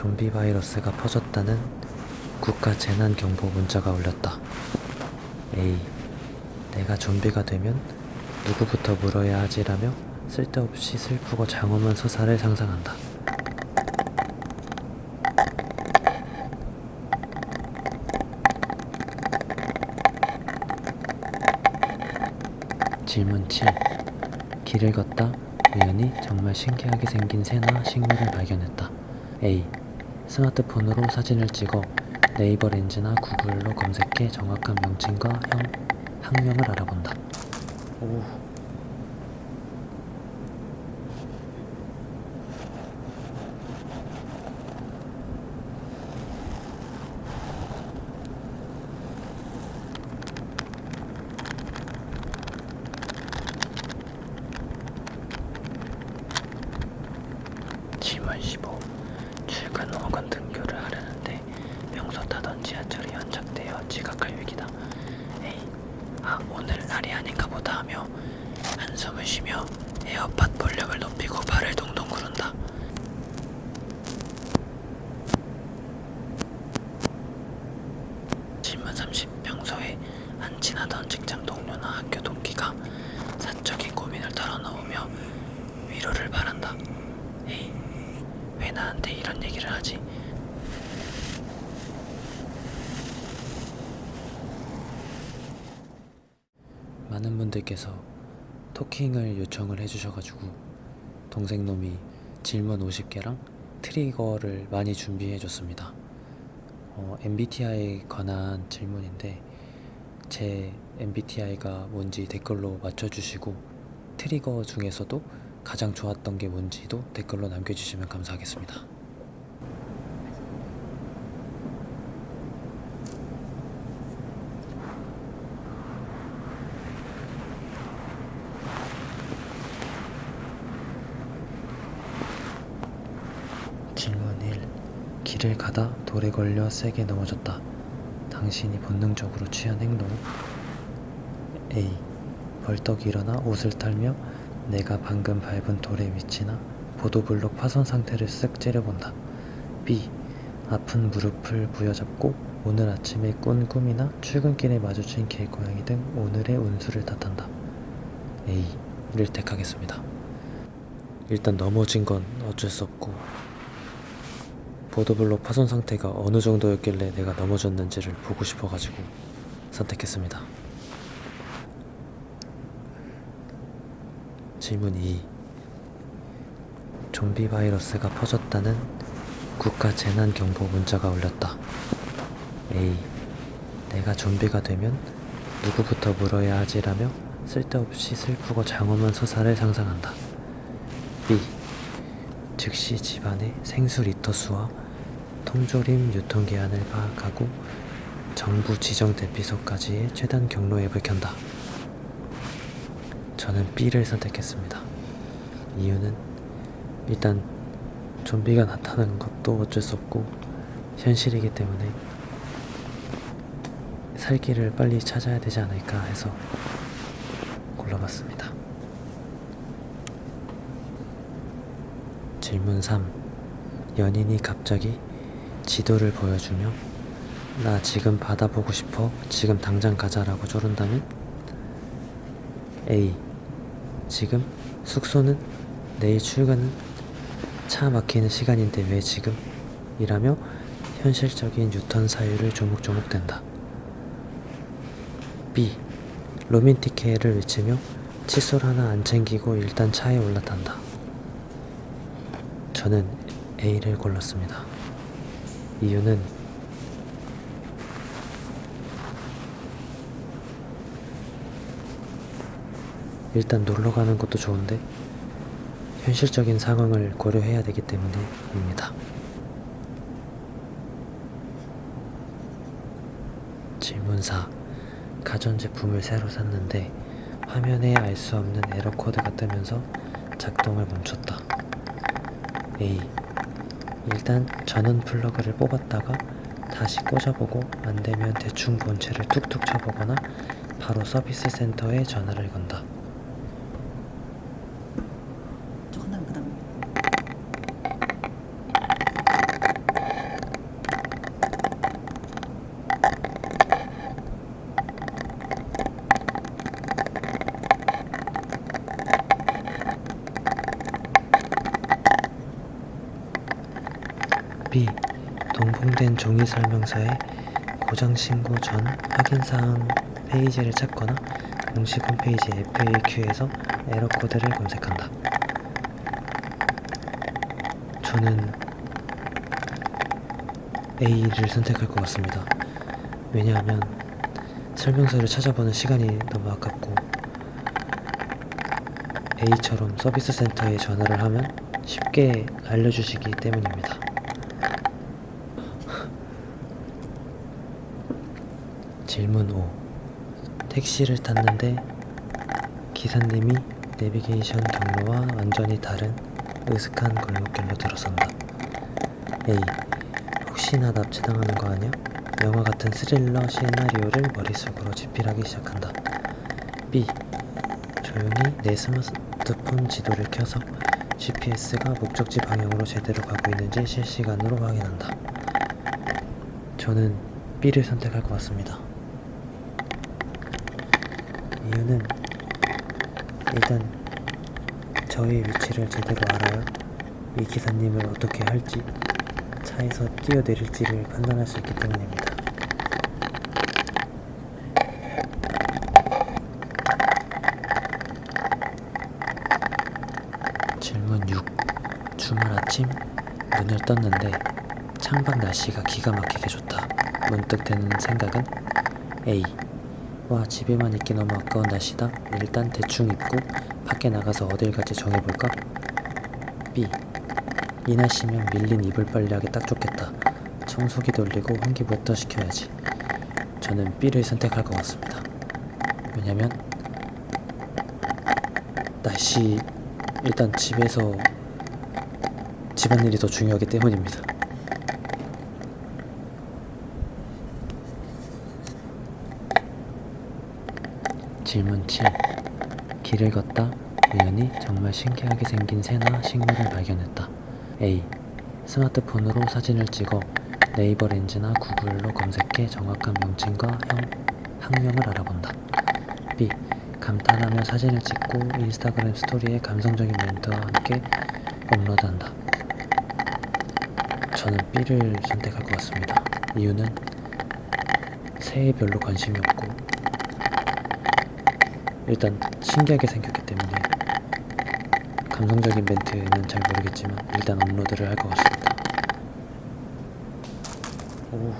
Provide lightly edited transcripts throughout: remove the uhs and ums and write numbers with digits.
좀비 바이러스가 퍼졌다는 국가 재난경보 문자가 울렸다. A. 내가 좀비가 되면 누구부터 물어야 하지라며 쓸데없이 슬프고 장엄한 서사를 상상한다. 질문 7. 길을 걷다 우연히 정말 신기하게 생긴 새나 식물을 발견했다. A. 스마트폰으로 사진을 찍어 네이버 렌즈나 구글로 검색해 정확한 명칭과 학명을 알아본다. 오. 질문 15. 출근 혹은 등교를 하려는데 평소 타던 지하철이 연착되어 지각할 위기다. A. 오늘 날이 아닌가 보다 하며 한숨을 쉬며 에어팟 볼륨을 높이고 발을 동동 구른다. 질문 30. 평소에 안 친하던 직장 동료나 학교 동기가 사적인 고민을 털어놓으며 위로를 바란다. A. 왜 나한테 이런 얘기를 하지? 많은 분들께서 토킹을 요청을 해주셔가지고 동생놈이 질문 50개랑 트리거를 많이 준비해줬습니다. MBTI에 관한 질문인데 제 MBTI가 뭔지 댓글로 맞춰주시고 트리거 중에서도 가장 좋았던 게 뭔지도 댓글로 남겨주시면 감사하겠습니다. 질문 1. 길을 가다 돌에 걸려 세게 넘어졌다. 당신이 본능적으로 취한 행동. A. 벌떡 일어나 옷을 털며 내가 방금 밟은 돌의 위치나 보도블록 파손 상태를 쓱 째려본다. B. 아픈 무릎을 부여잡고 오늘 아침에 꾼 꿈이나 출근길에 마주친 길고양이 등 오늘의 운수를 탓한다. A를 택하겠습니다. 일단 넘어진 건 어쩔 수 없고 보도블록 파손 상태가 어느 정도였길래 내가 넘어졌는지를 보고 싶어가지고 선택했습니다. 질문 2. 좀비 바이러스가 퍼졌다는 국가 재난경보 문자가 울렸다. A. 내가 좀비가 되면 누구부터 물어야 하지라며 쓸데없이 슬프고 장엄한 서사를 상상한다. B. 즉시 집안의 생수 리터 수와 통조림 유통기한을 파악하고 정부 지정 대피소까지의 최단 경로 앱을 켠다. 저는 B를 선택했습니다. 이유는 일단 좀비가 나타나는 것도 어쩔 수 없고 현실이기 때문에 살 길을 빨리 찾아야 되지 않을까 해서 골라봤습니다. 질문 3. 연인이 갑자기 지도를 보여주며 나 지금 바다 보고 싶어 지금 당장 가자라고 조른다면? A. 지금? 숙소는? 내일 출근은? 차 막히는 시간인데 왜 지금? 이라며 현실적인 유턴 사유를 조목조목 댄다. B. 로맨틱해를 외치며 칫솔 하나 안 챙기고 일단 차에 올라탄다. 저는 A를 골랐습니다. 이유는 일단 놀러 가는 것도 좋은데 현실적인 상황을 고려해야 되기 때문입니다. 질문 4. 가전제품을 새로 샀는데 화면에 알 수 없는 에러 코드가 뜨면서 작동을 멈췄다. A. 일단 전원 플러그를 뽑았다가 다시 꽂아보고 안되면 대충 본체를 툭툭 쳐보거나 바로 서비스 센터에 전화를 건다. B. 동봉된 종이 설명서에 고장 신고 전 확인사항 페이지를 찾거나 공식 홈페이지 FAQ에서 에러 코드를 검색한다. 저는 A를 선택할 것 같습니다. 왜냐하면 설명서를 찾아보는 시간이 너무 아깝고 A처럼 서비스 센터에 전화를 하면 쉽게 알려주시기 때문입니다. 질문 5. 택시를 탔는데 기사님이 내비게이션 경로와 완전히 다른 으슥한 골목길로 들어선다. A. 혹시나 납치당하는 거 아니야? 영화 같은 스릴러 시나리오를 머릿속으로 집필하기 시작한다. B. 조용히 내 스마트폰 지도를 켜서 GPS가 목적지 방향으로 제대로 가고 있는지 실시간으로 확인한다. 저는 B를 선택할 것 같습니다. 이유는 일단 저의 위치를 제대로 알아야 이 기사님을 어떻게 할지, 차에서 뛰어내릴지를 판단할 수 있기 때문입니다. 질문 6. 주말 아침 눈을 떴는데 창밖 날씨가 기가 막히게 좋다. 문득 드는 생각은 A. 와, 집에만 있기 너무 아까운 날씨다. 일단 대충 입고 밖에 나가서 어딜 갈지 정해볼까? B. 이 날씨면 밀린 이불 빨래하기 딱 좋겠다. 청소기 돌리고 환기부터 시켜야지. 저는 B를 선택할 것 같습니다. 왜냐면 날씨, 일단 집에서 집안일이 더 중요하기 때문입니다. 질문 7. 길을 걷다 우연히 정말 신기하게 생긴 새나 식물을 발견했다. A. 스마트폰으로 사진을 찍어 네이버 렌즈나 구글로 검색해 정확한 명칭과 학명을 알아본다. B. 감탄하며 사진을 찍고 인스타그램 스토리에 감성적인 멘트와 함께 업로드한다. 저는 B를 선택할 것 같습니다. 이유는 새에 별로 관심이 없고 일단 신기하게 생겼기 때문에 감성적인 멘트는 잘 모르겠지만 일단 업로드를 할 것 같습니다. 오.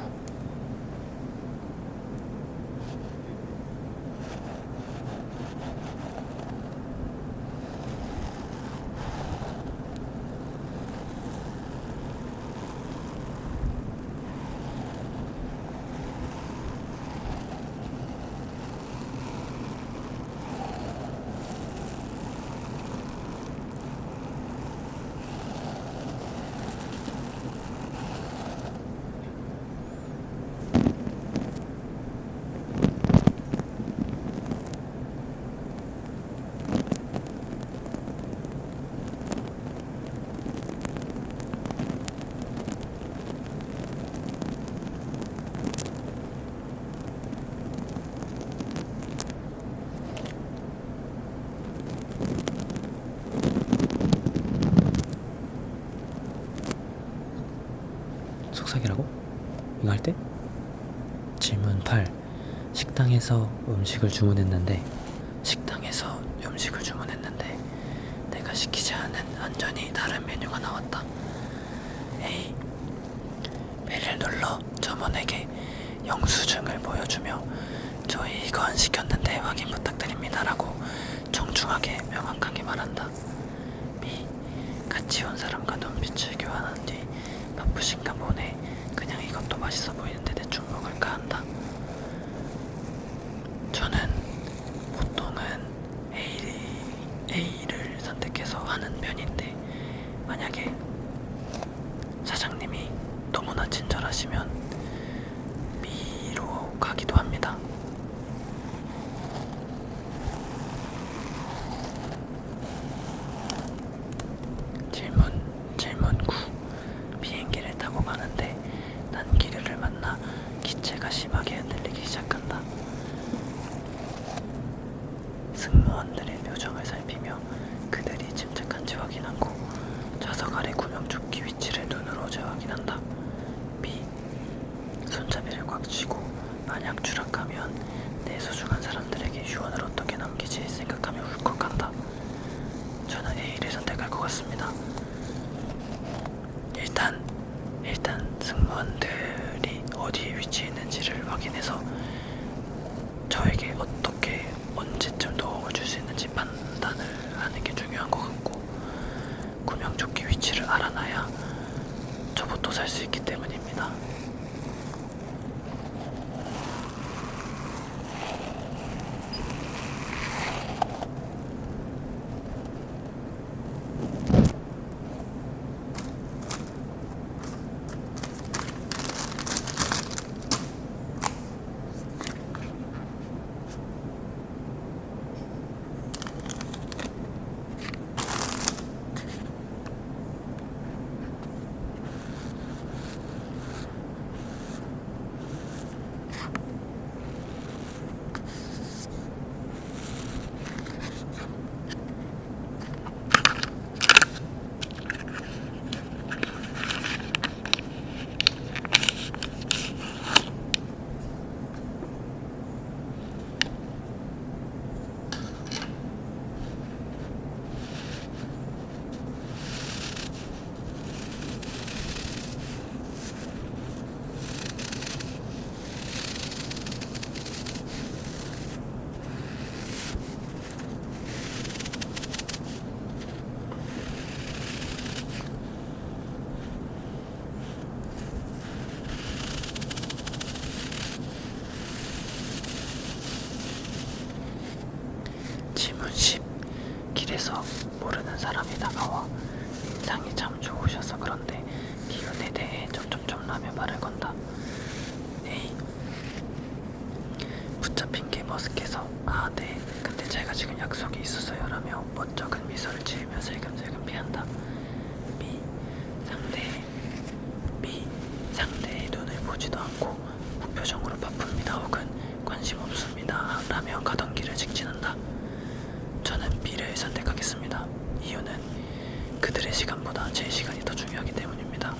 속삭이라고? 이거 할 때? 질문 8. 식당에서 음식을 주문했는데 내가 시키지 않은 완전히 다른 메뉴가 나왔다. A. 배를 눌러 점원에게 영수증을 보여주며 저희 이거 안 시켰는데 확인 부탁드립니다 라고 정중하게 명확하게 말한다. B. 같이 온 사람과 눈빛을 교환한 뒤 바쁘신가 보네, 그냥 이것도 맛있어 보이는데 대충 먹을까 한다. 저는 보통은 A를 선택해서 하는 편인데 만약에 사장님이 너무나 친절하시면 B로 가기도 합니다. 질문 9. 비행기를 타고 가는데 난기류를 만나 기체가 심하게 흔들리기 시작한다. 승무원들의 표정을 살피며 그들이 침착한지 확인하고 좌석 아래 구명조끼 위치를 눈으로 재확인한다. 만약 추락하면 내 소중한 사람들에게 유언을 어떻게 남기지 생각하며 울컥한다. 저는 A를 선택할 것 같습니다. 일단 승무원들이 어디에 위치해 있는지를 확인해서 저에게 어떻게 언제쯤 도움을 줄 수 있는지 판단을 하는 게 중요한 것 같고, 구명조끼 위치를 알아놔야 저부터 살 수 있기 때문입니다. 질문 10. 길에서 모르는 사람이 다가와 인상이 참 좋으셔서 그런데 기운에 대해 점점점 라며 말을 건다. A. 붙잡힌 게 머쓱해서 아 네 근데 제가 지금 약속이 있어서요 라며 멋쩍은 미소를 지으며 슬금슬금 피한다. B. 상대의 눈을 보지도 않고 무표정으로 바쁩니다 혹은 관심 없습니다 라며 가던 길을 직진한다. 저는 B를 선택하겠습니다. 이유는 그들의 시간보다 제 시간이 더 중요하기 때문입니다.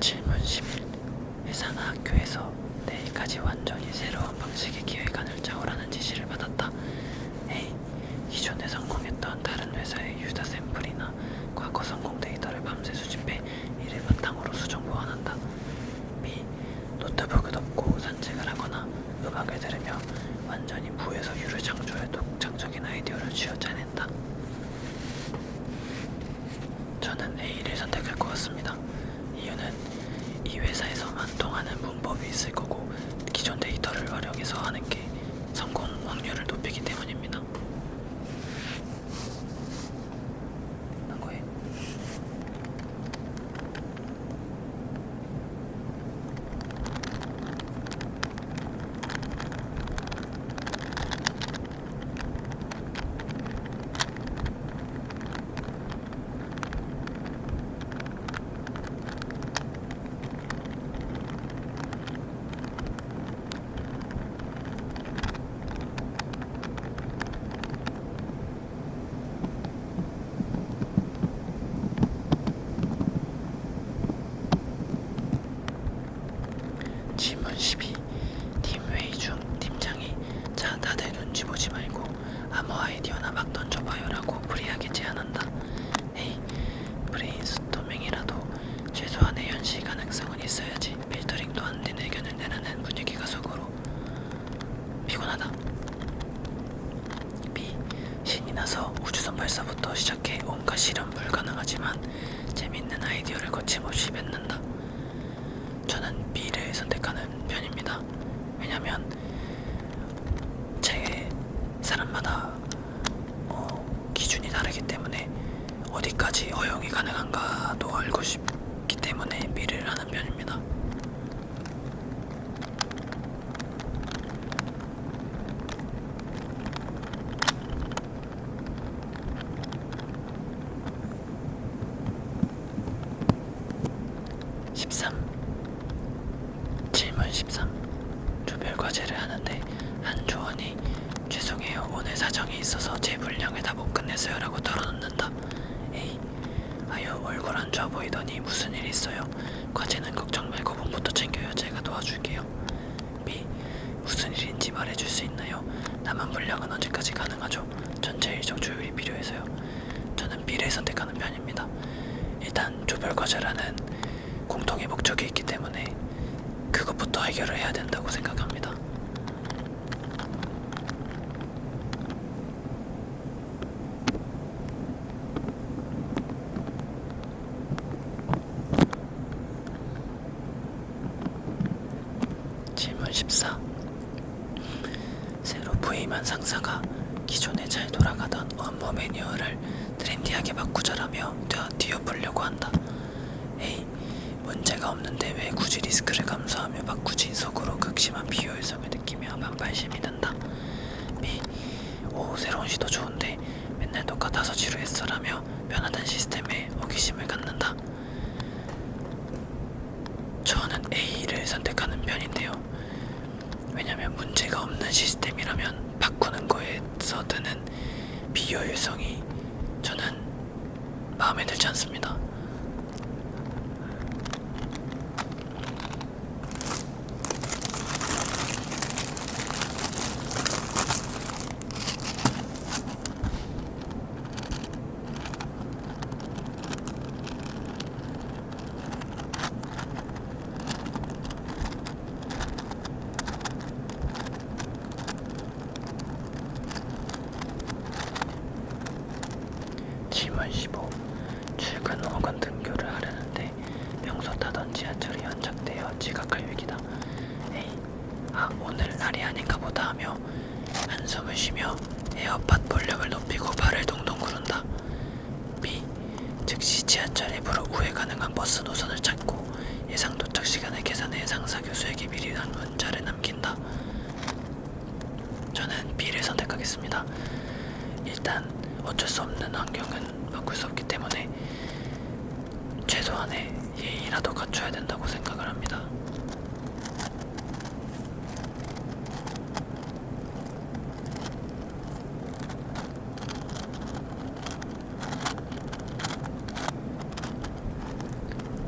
질문 11. 회사나 학교에서 내일까지 완전히 새로운 방식의 기획안을 짜오라는 지시를 받았다. A. 기존에 성공했던 다른 회사의 유사 샘플이나 과거 성공 데이터를 밤새 수집해 이를 바탕으로 수정 보완한다. B. 노트북을 덮고 산책을 하거나 음악을 들으며 완전히 무에서 유를 창조해 독창적인 아이디어를 쥐어짜낸다. 저는 A를 선택할 것 같습니다. 이유는 이 회사에서만 통하는 문법이 있을 거고 기존 데이터를 활용해서 하는 게 성공 확률을 높이기 때문입니다. 난 거에 질문 12. 팀회의 중 팀장이 자 다들 눈치 보지 말고 아무 아이디어나 막 던져봐요 라고 무리하게 제안한다. A. 브레인스토밍이라도 최소한의 현실 가능성은 있어야지 필터링도 안 된 의견을 내라는 분위기가 속으로 피곤하다. B. 신이 나서 우주선 발사부터 시작해 온갖 실험 불가능하지만 재밌는 아이디어를 거침없이 뱉는다. 저는 B를 선택하는 편입니다. 왜냐면 제 사람마다 기준이 다르기 때문에 누군가도 알고 싶기 때문에 B를 하는 편입니다. 질문 13. 조별과제를 하는데 한 조원이 죄송해요, 오늘 사정이 있어서 제 분량을 다 못 끝냈어요 라고 털어놓는다. A. 아유, 얼굴 안 좋아 보이더니 무슨 일 있어요? 과제는 걱정 말고 본부터 챙겨요. 제가 도와줄게요. B. 무슨 일인지 말해줄 수 있나요? 남은 분량은 언제까지 가능하죠? 전체 일정 조율이 필요해서요. 저는 B를 선택하는 편입니다. 일단 조별과제라는 공통의 목적이 있기 때문에 그것부터 해결을 해야 된다고 생각합니다. 질문 14. 새로 부임한 상사가 기존에 잘 돌아가던 업무 매뉴얼을 트렌디하게 바꾸자라며 뒤엎으려고 한다. A. 문제가 없는데 왜 굳이 리스크를 감수하며 바꾸지? 속으로 극심한 비효율성을 느끼며 반발심이 든다. B. 오, 새로운 시도 좋은데 맨날 똑같아서 지루했어라며 변화된 시스템에 호기심을 갖는다. 저는 A를 선택하는 편인데요. 왜냐면 문제가 없는 시스템이라면 바꾸는 거에서 드는 비효율성이 저는 마음에 들지 않습니다. 질문 15. 출근 혹은 등교를 하려는데 평소 타던 지하철이 연착되어 지각할 위기다. A. 아, 오늘 날이 아닌가 보다 하며 한숨을 쉬며 에어팟 볼륨을 높이고 발을 동동 구른다. B. 즉시 지하철 앱으로 우회 가능한 버스 노선을 찾고 예상 도착 시간을 계산해 상사 교수에게 미리 난 문자를 남긴다. 저는 B를 선택하겠습니다. 일단 어쩔 수 없는 환경은 바꿀 수 없기 때문에 최소한의 예의라도 갖춰야 된다고 생각을 합니다.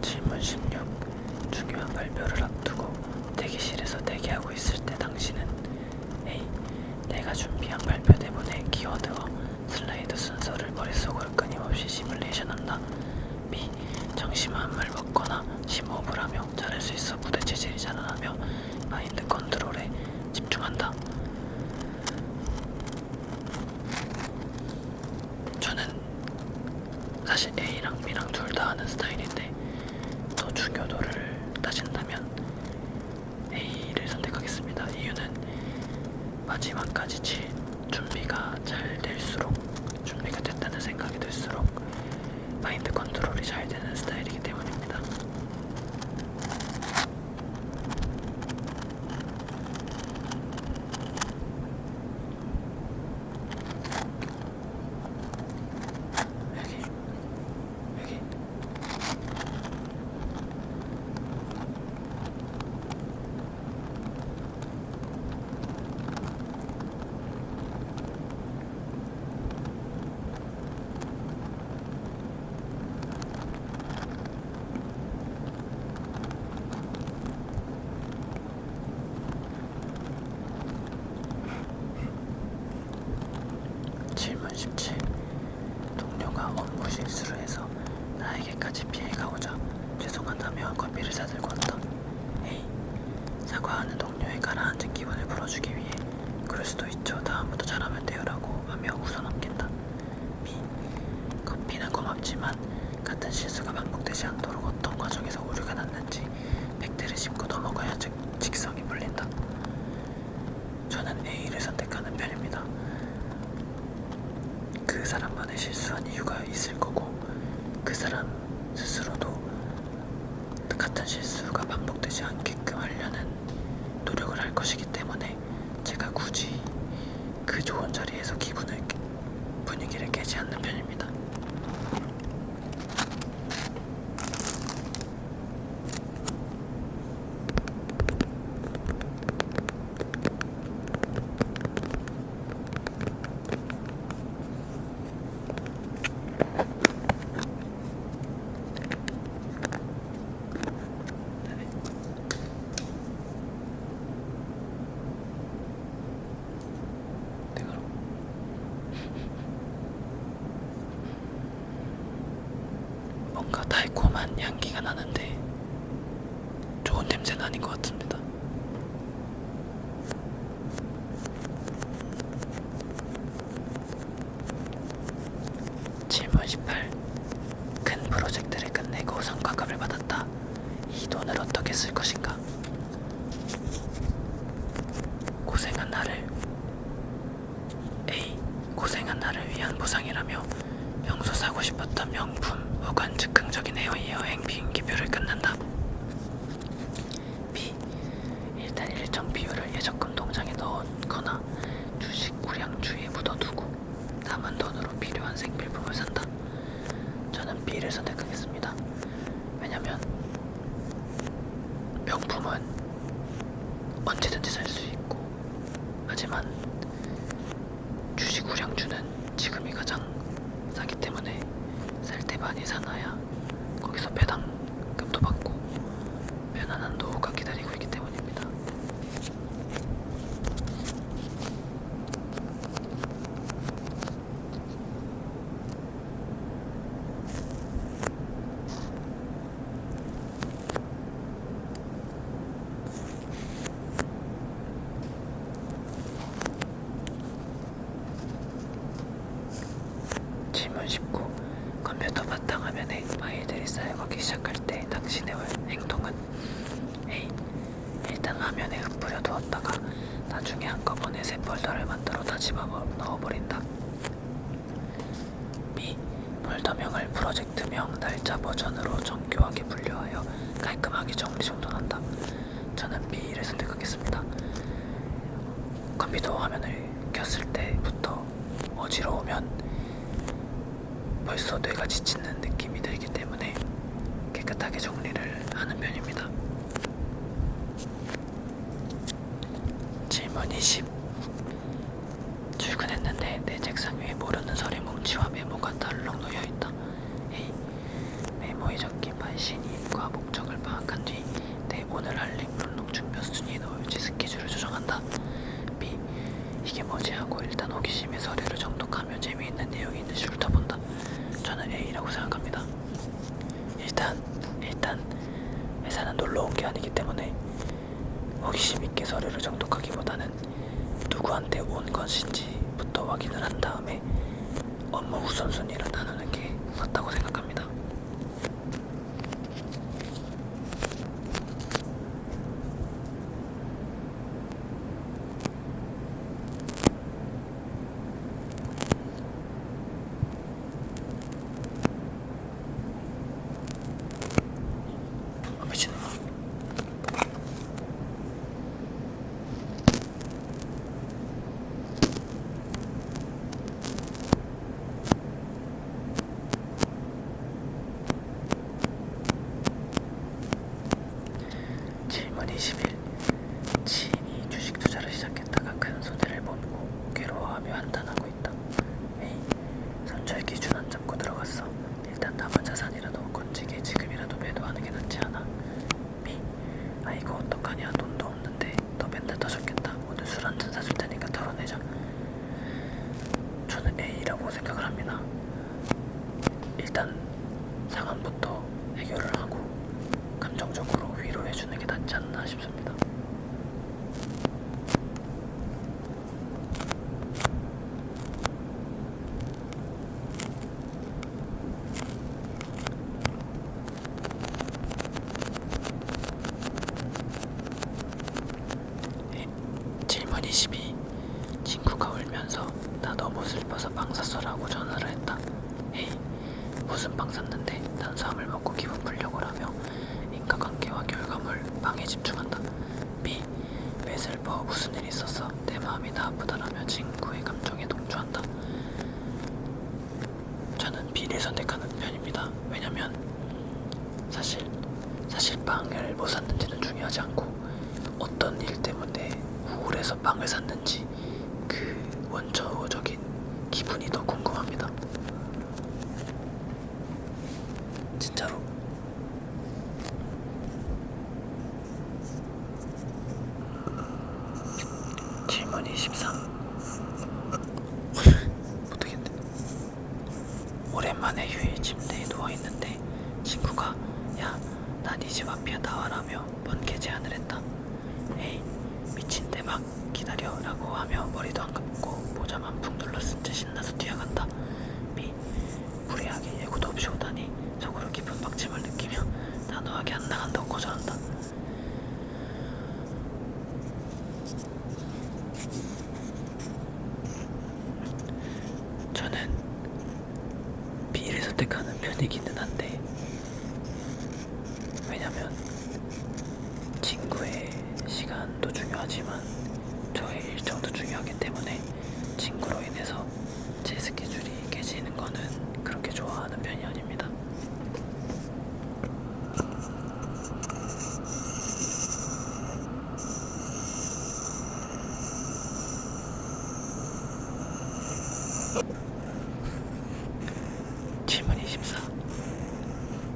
질문 16. 중요한 발표를 앞두고 대기실에서 대기하고 있을 때 당신은 A. 내가 준비한 발표 대본의 키워드와 슬라이드 순서를 머릿속으로 끊임없이 시뮬레이션한다. B. 정심한물 먹거나 심호흡을 하며 잘할 수 있어 무대 체질이 자라나며 마인드 컨트롤에 집중한다. 저는 사실 A랑 B랑 둘 다 하는 스타일인데 더 중요도를 따진다면 A를 선택하겠습니다. 이유는 마지막까지 준비가 잘 될수록, 준비가 됐다는 생각이 들수록 마인드 컨트롤이 잘 되는 스타일이기 때문입니다. 여기 질문 17. 동료가 업무 실수를 해서 나에게까지 피해가 오자 죄송하다며 커피를 사들고 왔다. A. 사과하는 동료의 가라앉은 기분을 풀어주기 위해 그럴 수도 있죠, 다음부터 잘하면 돼요 라고 하며 웃어넘긴다. B. 커피는 고맙지만 같은 실수가 반복되지 않도록 어떤 과정에서 오류가 났는지 팩트를 짚고 넘어가야 직성이 풀린다. 저는 A를 선택하는 편입니다. 그 사람만의 실수한 이유가 있을 거고 그 사람 그 좋은 자리에서 분위기를 깨지 않는 편입니다. 뭔가 달콤한 향기가 나는데 좋은 냄새는 아닌 것 같습니다. 질문 18. 큰 프로젝트를 끝내고 성과급을 받았다. 이 돈을 어떻게 쓸 것인가? 고생한 나를 위한 보상이라며 평소 사고 싶었던 명품 혹은 즉흥적인 해외여행 비행기표를 끊는다. B. 일단 일정 비율을 예적금 통장에 넣거나 주식 우량주에 묻어두고 남은 돈으로 필요한 생필품을 산다. 저는 B를 선택하겠습니다. 왜냐면 명품은 언제든지 살 수 있고, 하지만 주식 우량주는 지금이 가장 싸기 때문에 살 때 많이 사놔야 거기서 배당금도 받고 편안한 노후가 기다리고 있기 때문입니다. 질문 19. 컴퓨터 바탕화면에 파일들이 쌓여가기 시작할 때 당신의 행동은? A. 일단 화면에 흩뿌려 두었다가 나중에 한꺼번에 새 폴더를 만들어 다 집어 넣어버린다. B. 폴더명을 프로젝트명, 날짜 버전으로 정교하게 분류하여 깔끔하게 정리정돈한다. 저는 B를 선택하겠습니다. 컴퓨터 화면을 켰을 때부터 어지러우면 벌써 뇌가 지치는 느낌이 들기 때문에 깨끗하게 정리를 하는 편입니다. 질문 20. 출근했는데 내 책상 위에 모르는 서류 뭉치와 메모가 달렁 놓여있다. A. 메모에 적힌 발신인과 목적을 파악한 뒤 내 오늘 할 임무 중 몇 순위에 넣을지 스케줄을 조정한다. B. 이게 뭐지 하고 일단 호기심에 서류를 정독하며 재미있는 내용이 있는지 훑어본다. 저는 A라고 생각합니다. 일단 회사는 놀러 온 게 아니기 때문에 호기심 있게 서류를 정독하기보다는 누구한테 온 것인지부터 확인을 한 다음에 업무 우선순위를 나누는 게 맞다고 생각합니다. 질문 21. 지인이 주식 투자를 시작했다가 큰 손해를 보고 괴로워하며 한탄하고 있다. A. 손절기 준 안 잡고 들어갔어. 일단 남은 자산이라도 건지게 지금이라도 매도하는 게 낫지 않아? B. 아이고 어떡하냐, 돈도 없는데 너 맨날 떠줬겠다. 오늘 술 한잔 사줄 테니까 털어내자. 저는 A라고 생각을 합니다. 일단 상황부터 해결을 하고 감정적으로 위로해주는 게 낫지 않나 싶습니다. 질문 22. 친구가 울면서 나 너무 슬퍼서 빵 샀어라고 전화를 했다. A. 무슨 빵 샀는데 탄수화물 먹고 기분 풀려고 라며 인과관계와 결과물, 빵에 집중한다. B. 왜 슬퍼. 무슨 일이 있었어? 내 마음이 다 아프다라며 친구의 감정에 동조한다. 저는 B를 선택하는 편입니다. 왜냐면 사실 빵을 뭐 샀는지는 중요하지 않고 어떤 일 때문에 우울해서 빵을 샀는지 그 원초적인 기분이 더 궁금합니다. 진짜로. 질문 23. 못하겠네. 오랜만에 휴일 침대에 누워있는데 친구가 야, 나 네 집 앞이야 나와라며 번개 제안을 했다. 에이, 미친 대박 기다려 라고 하며 머리도 안 감고 모자만 푹 눌러쓴 채 신나서 뛰어간다. B, 무례하게 예고도 없이 오다니 속으로 깊은 박침을 느끼며 단호하게 안 나간다고 거절한다. 저는 B를 선택하는 편이기는 한데 왜냐면 친구의 시간도 중요하지만 저의 일정도 중요하기 때문에 친구로 인해서 제 스케줄이 깨지는 거는 그렇게 좋아하는 편이 아닙니다. 질문 24.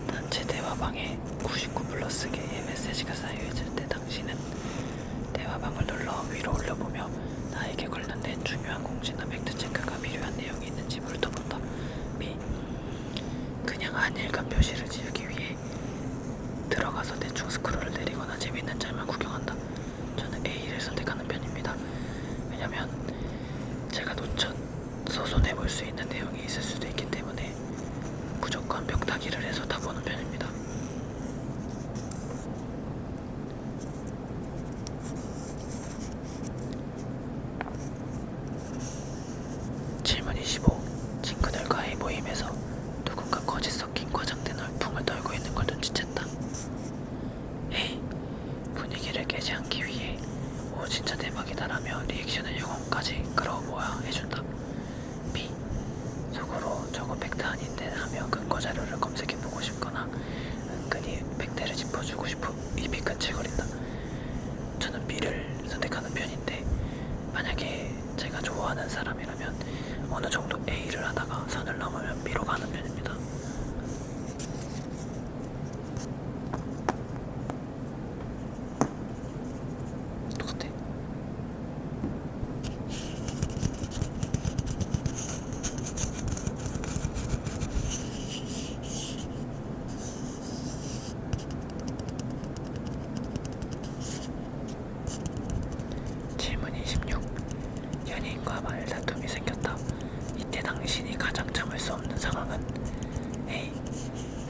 단체 대화방에 99+개의 메시지가 쌓여있을 때 당신은 대화방을 눌러 위로 올려보며 나에게 관련된 중요한 공지나 팩트체크가 필요한 내용이 있는지 훑어본다. B, 그냥 안 읽은 표시를 지우기 위해 들어가서 대충 스크롤을 내리거나 재밌는 짤만 구경한다. 저는 A를 선택하는 편입니다. 왜냐면 제가 놓쳐서 손해볼 수 있는 내용이 있을 수도 있기 때문에 무조건 벽타기를 해서 다 보는 편입니다. 질문 25. 친구들과의 모임에서 누군가 거짓 섞인 과장된 얼풍을 떨고 있는 걸 눈치챘다. A, 분위기를 깨지 않기 위해 오 진짜 대박이다라며 리액션을 영혼까지 끌어모아 해준다. B, 속으로 저거 팩트 아닌데 하며 근거 자료를 검색해보고 싶거나 은근히 팩트를 짚어주고 싶어 입이 근질거린다. 저는 B를 선택하는 편인데 만약에 제가 좋아하는 사람이라면 어느 정도 A를 하다가 선을 넘으면 B로 가는 편입니다. 똑같아. 질문 26. 연인과 말다툼이 생겼다. 이때 당신이 가장 참을 수 없는 상황은 A,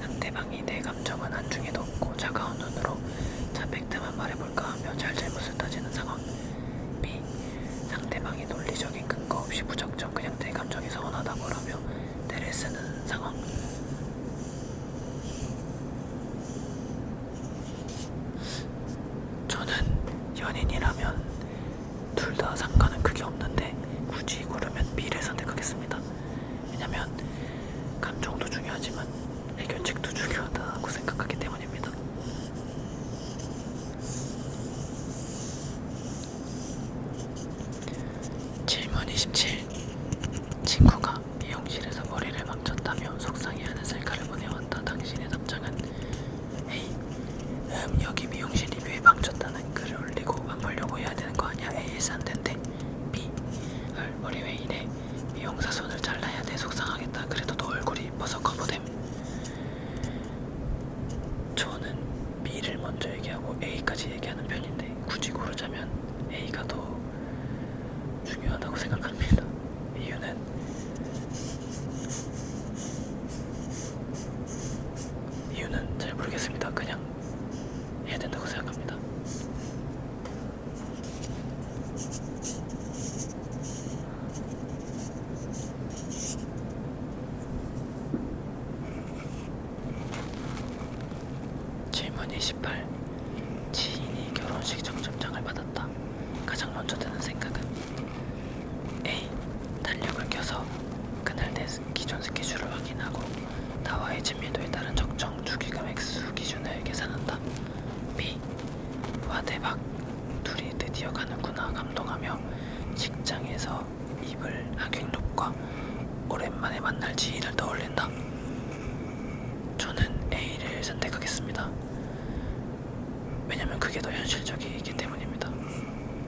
상대방이 내 감정은 안중에도 없고 차가운 눈으로 자 팩트만 말해볼까 하며 잘잘못을 따지는 상황. B, 상대방이 논리적인 근거 없이 무작정 그냥 내 감정이 서운하다고 하며 때를 쓰는 상황. 저는 연인이라면 둘 다 상관은 크게 없는데 굳이 고르면 B를 선택하겠습니다. 왜냐면 감정도 중요하지만 해결책도 중요하다고 생각하기 때문입니다. 질문 27. 친구가 미용실에서 머리를 망쳤다며 속상해하는 셀카를 보내왔다. 당신의 답장은 A, 여기 미용실 리뷰에 망쳤다는 글을 올리고 안 보려고 해야 되는 거 아니야? AS 안 된대. B, 헐 머리 왜 이래? 미용사 손을 잘라야 돼. 속상하겠다. 그래도 너 얼굴이 이뻐서 커버됨. 저는 B를 먼저 얘기하고 A까지 얘기하는 편인데 굳이 고르자면 A가 더 중요하다고 생각합니다. 이유는 잘 모르겠습니다. 그냥 해야 된다고 생각합니다. 질문 28. 지인이 결혼식 청첩장을 받았다. 물건의 친밀도에 따른 적정 주기금 액수 기준을 계산한다. B. 와 대박, 둘이 드디어 가는구나 감동하며 직장에서 입을 하객룩과 오랜만에 만날 지인을 떠올린다. 저는 A를 선택하겠습니다. 왜냐면 그게 더 현실적이기 때문입니다.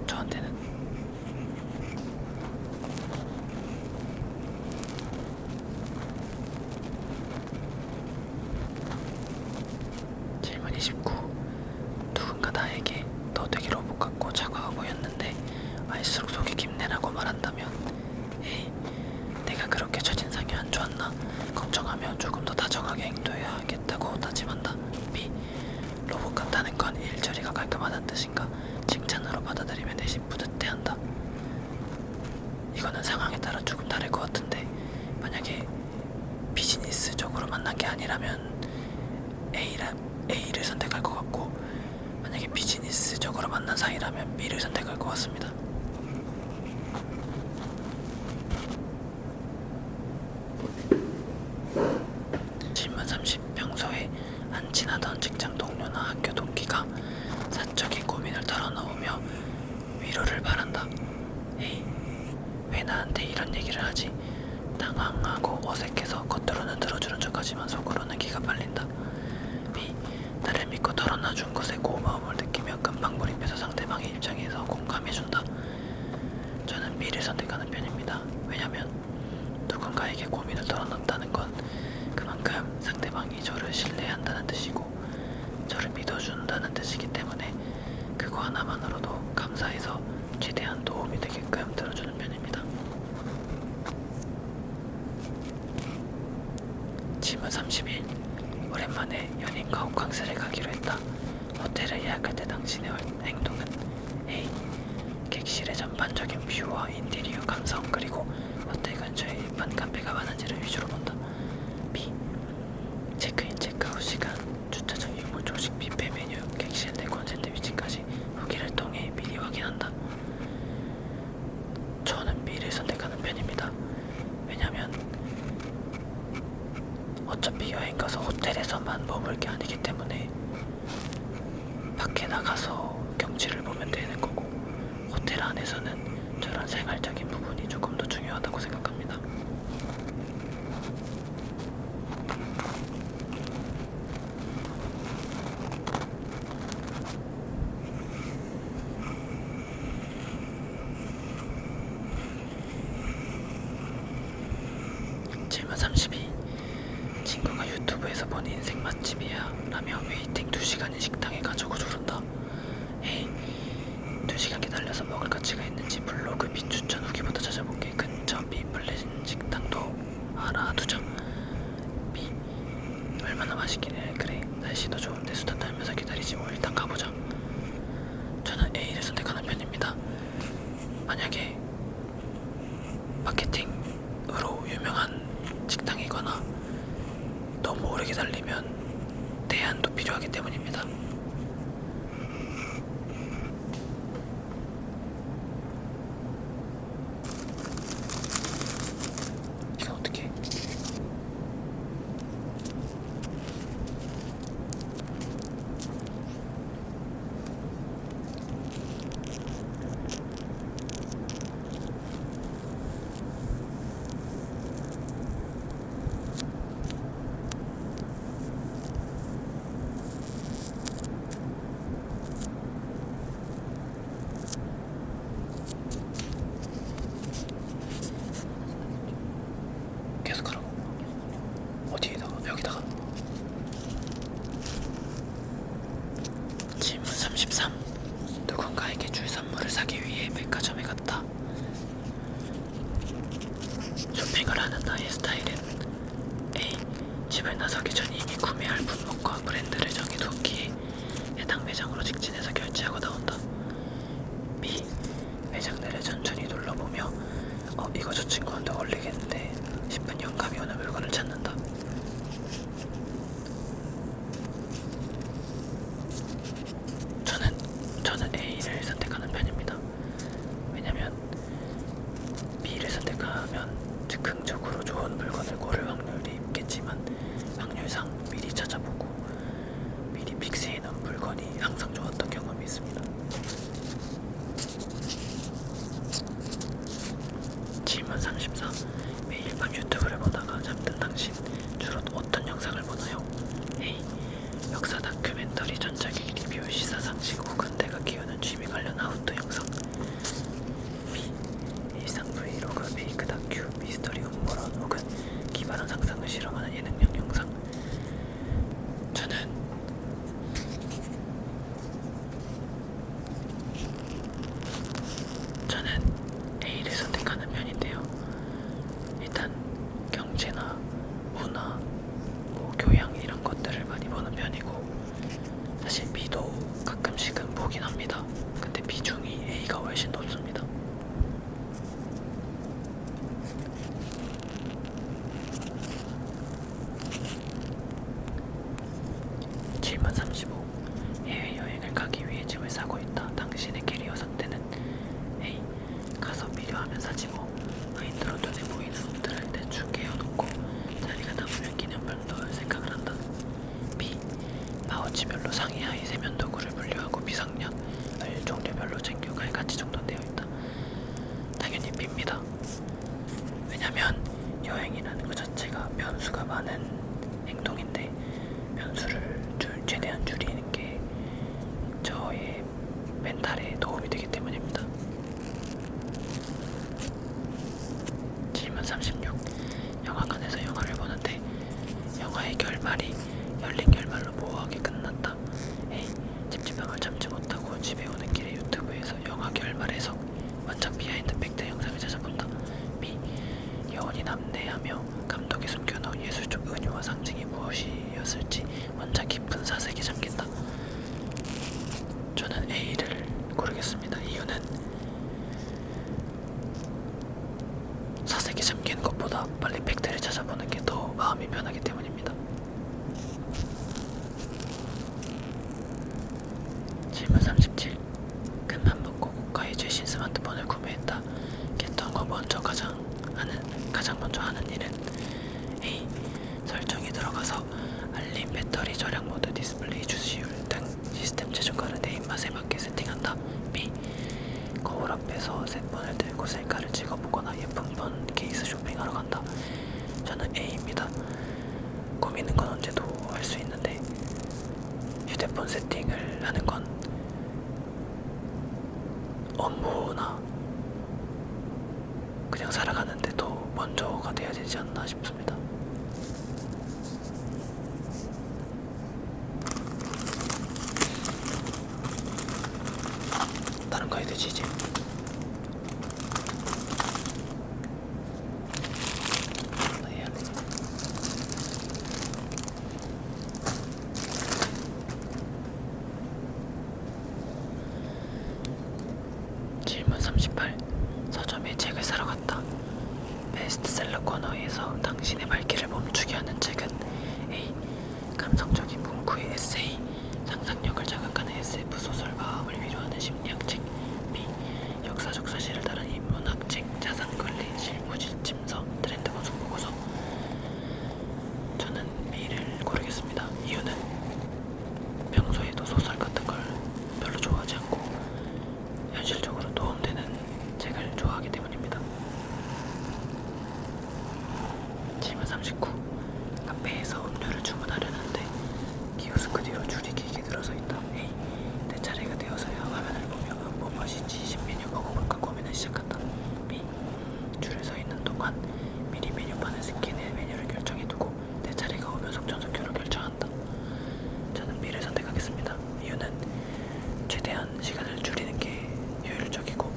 저한테는. 질문 29. 누군가 나에게 너 되게 로봇 같고 차가워 보였는데 알수록 속이 깊네라고 말한다면 A. 내가 그렇게 첫인상이 안 좋았나 걱정하며 조금 더 다정하게 행동해야 하겠다고 다짐한다. B. 로봇 같다는 건 일처리가 깔끔하다는 뜻인가 칭찬으로 받아들이면 대신 뿌듯해한다. 이거는 상황에 따라 조금 다를 것 같은데 만약에 비즈니스적으로 만난 게 아니라면 A를 선택할 것 같고 만약에 비즈니스적으로 만난 사이라면 B를 선택할 것 같습니다. 질문 30. 평소에 안 친하던 직장 동료나 학교 동기가 사적인 고민을 털어놓으며 위로를 바란다. A. 왜 나한테 이런 얘기를 하지? 당황하고 어색해서 겉으로는 들어주는 척하지만 속으로는 기가 빨린다. B. 나를 믿고 털어놔준 것에 고마움을 느끼며 금방 몰입해서 상대방의 입장에서 공감해준다. 저는 B를 선택하는 편입니다. 왜냐면 누군가에게 고민을 털어놓는다는 건 그만큼 상대방이 저를 신뢰한다는 뜻이고 저를 믿어준다는 뜻이기 때문에 그거 하나만으로도 감사해서 최대한 도움이 되게끔 들어주는 편입니다. 질문 31. 오랜만에 연인과 호캉스를 가기로 했다. 호텔을 예약할 때 당신의 행동은 A. 객실의 전반적인 뷰와 인테리어 감성 그리고 호텔 근처에 예쁜 카페가 많은지를 위주로 본다. B. 체크인 체크아웃 시간, 주차장 유무 조식 뷔페 메뉴, 객실 내 콘센트 위치까지 후기를 통해 미리 확인한다. 저는 B를 선택하는 편입니다. 왜냐면 어차피 여행 가서 호텔에서만 머물 게 아니기 때문에 밖에 나가서 경치를 보면 되는 거고 호텔 안에서는 저런 생활적인 부분이 조금 더 중요하다고 생각합니다. 질문 32. 친구가 유튜브에서 본 인생 맛집이야 라며 웨이팅 2시간인 식당에 가자고 조른다. A. 2시간 기다려서 먹을 가치가 있는지 블로그 및 추천 후기부터 찾아볼게. 근처 비플레진 식당도 알아두자. B. 얼마나 맛있길래 그래 날씨도 좋은데 수다 떨면서 기다리지 뭐 일단 가보자. 저는 A를 선택하는 편입니다. 만약에 마케팅으로 유명한 식당이거나 너무 오래 기다리면 대안도 필요하기 때문입니다. 이건 어떻게 해? 계속 하라고. 어디에다가? 여기다가. 질문 33. 누군가에게 줄 선물을 사기 위해 백화점에 갔다. 쇼핑을 하는 나의 스타일은 A. 집을 나서기 전 이미 구매할 품목과 브랜드를 정해두었기에 해당 매장으로 직진해서 결제하고 나온다. B. 매장들을 천천히 둘러보며 이거 저 친구한테 어울리겠는데 싶은 영감이 오는 물건을 찾는다. 저는 A를 선택하는 편입니다. 왜냐면 B를 선택하면 즉흥적으로 좋은 물건을 고를 확률이 있겠지만 확률 반갑습니다. 매일 밤 유튜브를 보다가 잠든 당신, 주로 어떤 영상을 보나요? A. 역사 다큐멘터리, 전자기기 리뷰, 시사상식 혹은 내가 키우는 취미 관련 아웃도 영상. B. 일상 브이로그, 페이크 다큐, 미스터리 음모론 혹은 기발한 상상을 실험하는 예능형 영상. 저는 A를 선택하는 편인데요. 일단 경제나 문화, 교양 이런 것들을 많이 보는 편이고, 사실 B도 가끔씩은 보긴 합니다. 근데 비중이 A가 훨씬 높습니다. 질문 35. 해외여행을 가기 위해 짐을 싸고 있다. 당신의 캐리어 상태는 A. 가서 필요하면 사지 뭐. 마인드로 눈에 보이는 옷들을 대충 개어놓고 자리가 남으면 기념품 넣을 생각을 한다. B. 파우치별로 상의 하의 세면도구를 분류하고 비상약을 종류별로 챙겨갈 가치 정도 되어 있다. 당연히 B입니다. 왜냐면 여행이라는 것 자체가 변수가 많은 행동인데, 변수를 최대한 줄이는 게 저의 멘탈에 도움이 되기 때문입니다. 질문 36. 영화관에서 영화를 보는데 영화의 결말이 열린 결말로 모호하게 끝났다. A. 찝찝함을 참지 못하고 집에 오는 길에 유튜브에서 영화 결말 해석, 원작 비하인드 팩트 영상을 찾아본다. B. 여운이 남네하며 감독이 숨겨놓은 예술적 은유와 상징이 무엇이었을지 원작 깊은 사색에 잠긴다. 저는 A를 고르겠습니다. 이유는 사색에 잠기는 것보다 빨리 팩트를 찾아보는 게 더 마음이 편하기 때문입니다. 질문 37. 금만 먹고 고가의 최신 스마트폰을 구매했다. 개통과 가장 먼저 하는 일은 A. 설정이 들어가서 알림, 배터리 절약 모드, 디스플레이 주시율 등 시스템 최저가를 내 입맛에 맞게 세팅한다. B. 거울 앞에서 새 폰을 들고 셀카를 찍어보거나 예쁜 폰 케이스 쇼핑하러 간다. 저는 A입니다. 꾸미는 건 언제도 할 수 있는데 휴대폰 세팅을 하는 건 업무나 그냥 살아가는데 더 먼저가 돼야 되지 않나 싶습니다. 다른 거 해야 되지 이제. 해야 돼. 질문 38. 서점에 책을 사러 갔다. 베스트셀러 코너에서 당신의 발길을 멈추게 하는 책은 A. 감성적인 문구의 에세이, 상상력을 자극하는 SF 소설, 마음을 위로하는 심리학 책. B. 역사적 사실을 다룬 인문학 책, 자산관리, 실무지, 침서, 트렌드 분석 보고서. 저는 B를 고르겠습니다. 이유는 평소에도 소설 같은 걸 별로 좋아하지 않고 현실적으로 도움되는 책을 좋아하기 때문입니다. 질문 39. 카페에서 음료를 주문하려는데 키오스크 뒤로 줄이 길게 늘어서 있다. A. 내 차례가 되어서야 화면을 보며 뭐 마시지 신메뉴 먹어볼까 고민을 시작한다. B. 줄에 서 있는 동안 미리 메뉴판을 스캔해 메뉴를 결정해두고 내 차례가 오면 속전속결로 결정한다. 저는 B를 선택하겠습니다. 이유는 최대한 시간을 줄이는 게 효율적이고,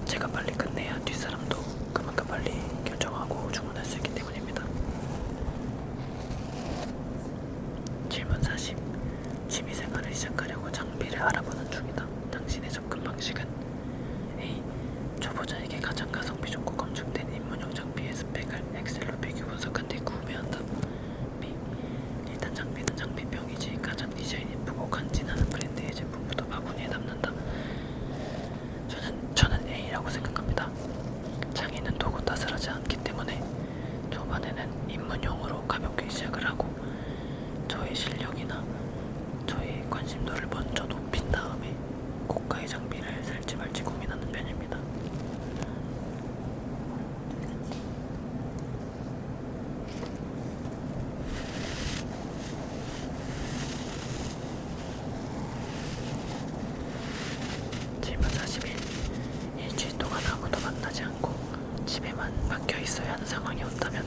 제가 빨리 끝내야 뒷사람도 그만큼 빨리 결정하고 주문할 수 있기 때문입니다. 하는 상황이 온다면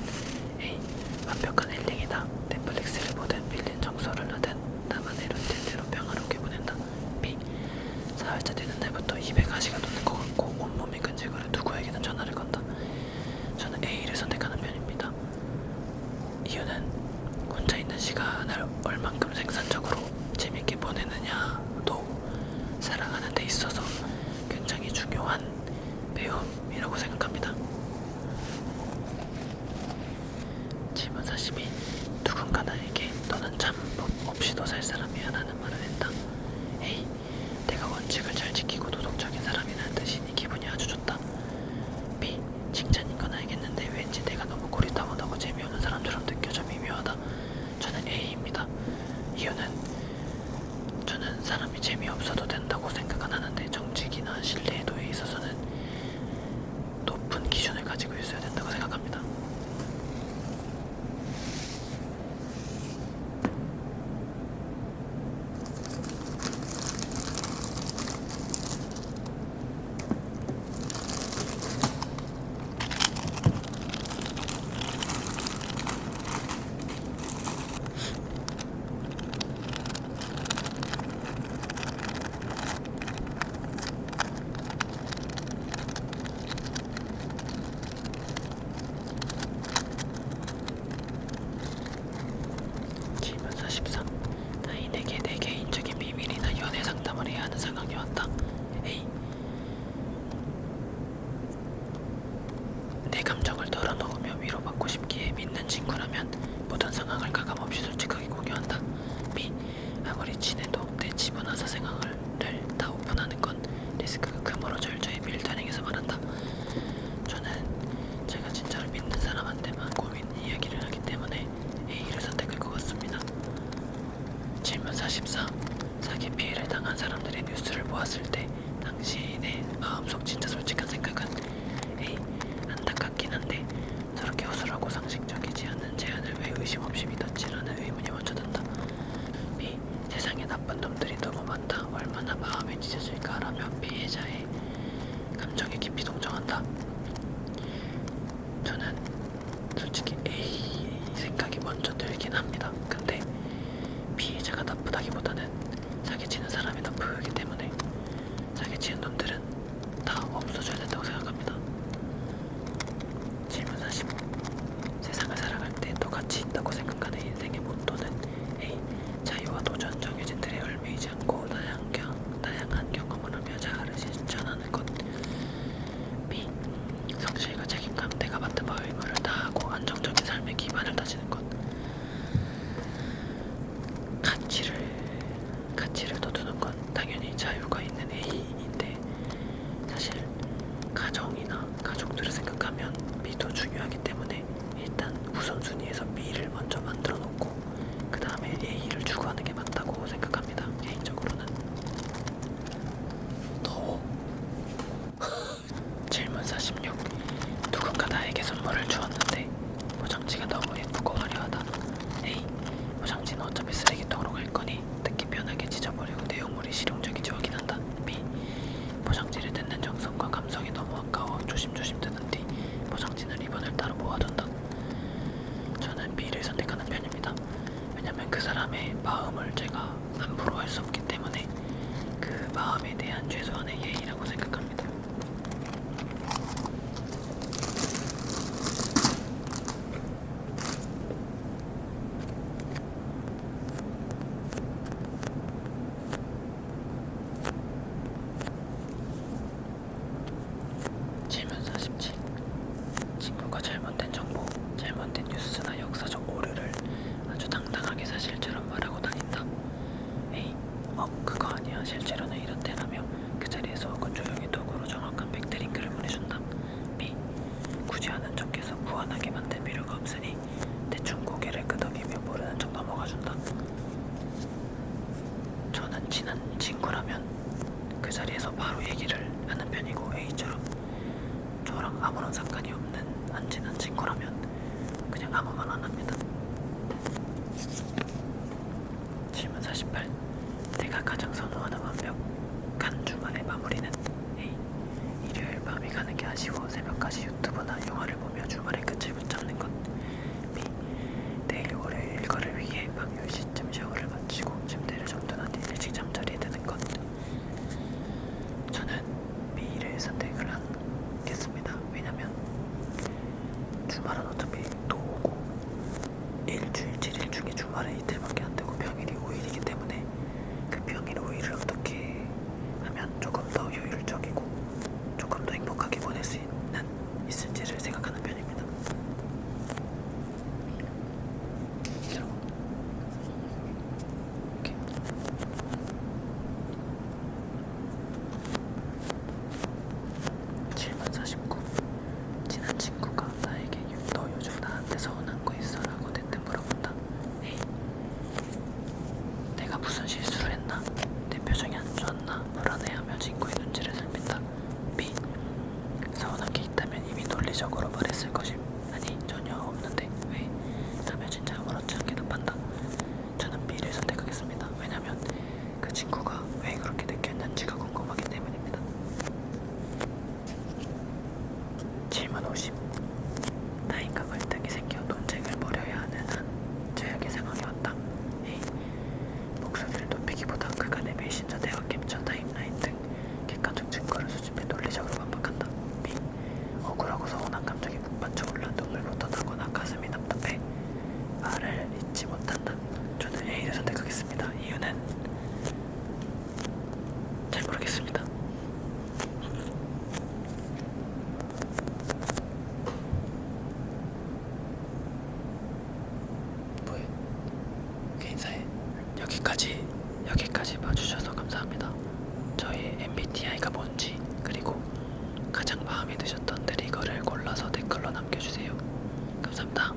A. 완벽한 힐링이다. 넷플릭스를 보든 빌린 청소를 하든 나만의 루틴대로 평화롭게 보낸다. B. 4회차 되는 날부터 입에 가시가 돋는 것 같고 온몸이 근질거려 누구에게는 전화를 건다. 저는 A를 선택하는 편입니다. 이유는 혼자 있는 시간을 얼만큼 생산적으로 재밌게 보내느냐도 살아가는 데 있어서 굉장히 중요한 배움이라고 생각합니다. 질문 42. 누군가 나에게 너는 참 법 없이도 살 사람이야 라는 말을 했다. A. 내가 원칙을 잘 지키고 도덕적인 사람이라는 뜻이니 기분이 아주 좋다. B. 칭찬인 건 알겠는데 왠지 내가 너무 고리타분하고 재미없는 사람처럼 느껴져 미묘하다. 저는 A입니다. 이유는 저는 사람이 재미없어도 된다고 생각은 하는데 정직이나 신뢰도에 있어서는 높은 기준을 가지고 있어야 된다고 생각합니다. 질문 43. 타인에게 내 개인적인 비밀이나 연애 상담을 해야 하는 상황이 왔다. A. 내 감정을 털어놓으며 위로받고 싶기에 믿는 친구라면 모든 상황을 가감없이 솔직하게 공유한다. B. 아무리 친해도 내 집어넣어서 상황을 다 오픈하는 건 리스크가 크므로 철저히 밀단행해서 말한다. 저는 제가 진짜로 믿는 사람한테만 고민 이야기를 하기 때문에 A를 선택할 것 같습니다. 질문 44. 사기 피해를 당한 사람들의 뉴스를 보았을 때 당신의 마음속 진짜 솔직한 생각은 A. 안타깝긴 한데 저렇게 허술하고 상식적이지 않은 제안을 왜 의심 없이 믿었지라는 의문이 먼저 든다. B. 세상에 나쁜 놈들이 너무 많다. 얼마나 마음이 찢어질까라며 피해자의 감정에 깊이 동정한다. 저는 솔직히 A 생각이 먼저 들긴 합니다. 근데 피해자가 나쁘다기보다는 사기치는 사람이 나쁘기 때문에 사기치는 놈들은 다 없어져야 된다고 생각합니다. 질문 45. 세상을 살아갈 때 더 가치 있다고 생각하는 인생의 모토는 A. 자유와 도전, 정해진 틀에 얽매이지 않고 다양한 경험을 하며 자아를 실천하는 것. B. 성실과 책임감, 내가 맡은 바의 의무를 다하고 안정적인 삶의 기반을 다지는 것. 가치를 둬두는 건 당연히 자유가 있는 A인데 사실 가정이나 가족들을 생각하면 B도 중요하기 때문에 일단 우선순위에서 B를 먼저 만들어 놓고 그 다음에 A를 추구하는 게 맞다고 생각합니다. 개인적으로는. 더워. 질문 46. 누군가 나에게 선물을 주었는데 포장지가 너무 예쁘고 화려하다. A. 포장지는 어차피 쓰레기통으로 갈 거니 듣기 편하게 찢어버리고 내용물이 실용적이지 확인한다. B. 포장지를 뜯는 정성과 감성이 너무 아까워 조심조심 뜯은 뒤 포장지는 리본을 따로 모아둔다. 저는 B를 선택하는 편입니다. 왜냐면 그 사람의 마음을 제가 함부로 할 수 없기 때문에 그 마음에 대한 최소한의 예의라고 생각합니다. 질문 47. 친구가 잘못된 정보, 잘못된 뉴스나 역사적 오류를 아주 당당하게 사실처럼 말하고 다닌다. A. 그거 아니야. 실제로는 이렇대라며 그 자리에서 혹은 조용히 도구로 정확한 팩트링크를 보내준다. B. 굳이 아는 척해서 무한하게 만들 필요가 없으니 대충 고개를 끄덕이며 모르는 척 넘어가준다. 저는 친한 친구라면 그 자리에서 바로 얘기를 하는 편이고 A처럼 저랑 아무런 상관이 없는 안 친한 친구라면 그냥 아무 말 안 합니다. 질문 48. 내가 가장 선호하는 완벽한 주말의 마무리는 A. 일요일 밤이 가는 게 아쉬워 새벽까지 유튜브나 영화를 보며 주말의 끝을 주말은 어차피 또 오고 일주일 7일 중에 주말은 이틀밖에 안 되고 평일이 5일이기 때문에 그 평일 5일을 어떻게 하면 조금 더 효율적이고 조금 더 행복하게 보낼 수 있을지를 생각하는 편입니다. 이렇게. 질문 49. 친한 친구가 나에게 너 요즘 나한테 서운한 거 있어? 라고 대뜸 물어본다. A. 내가 무슨 실수를 했나? 내 표정이 안 좋았나? 불안해하며 친구의 눈치를 살핀다. B. 서운한 게 있다면 이미 논리적으로 말했을 것임. 아니 전혀 없는데 왜? 라며 진짜 아무렇지 않게 답한다. 저는 B를 선택하겠습니다. 왜냐면 그 친구가 왜 그렇게 느꼈는지가 궁금하기 때문입니다. 질문 50. 타인과 갈등이 생겨 논쟁을 벌여야 하는 한 최악의 상황이 왔다. A. 목소리를 높이기보다 그간의 메신저 대화 캡처 타임라인 등 객관적 증거를 수집해 논리적으로 반박한다. B. 억울하고 서운한 감정이 북받쳐 올라 눈물부터 나거나 가슴이 답답해 말을 잇지 못한다. 저는 A를 선택하겠습니다. 이유는 잘 모르겠습니다. 뭐해? 그 인사해. 여기까지 봐주셔서 감사합니다. 저희 MBTI가 뭔지 그리고 가장 마음에 드셨던 트리거를 골라서 댓글로 남겨주세요. 감사합니다.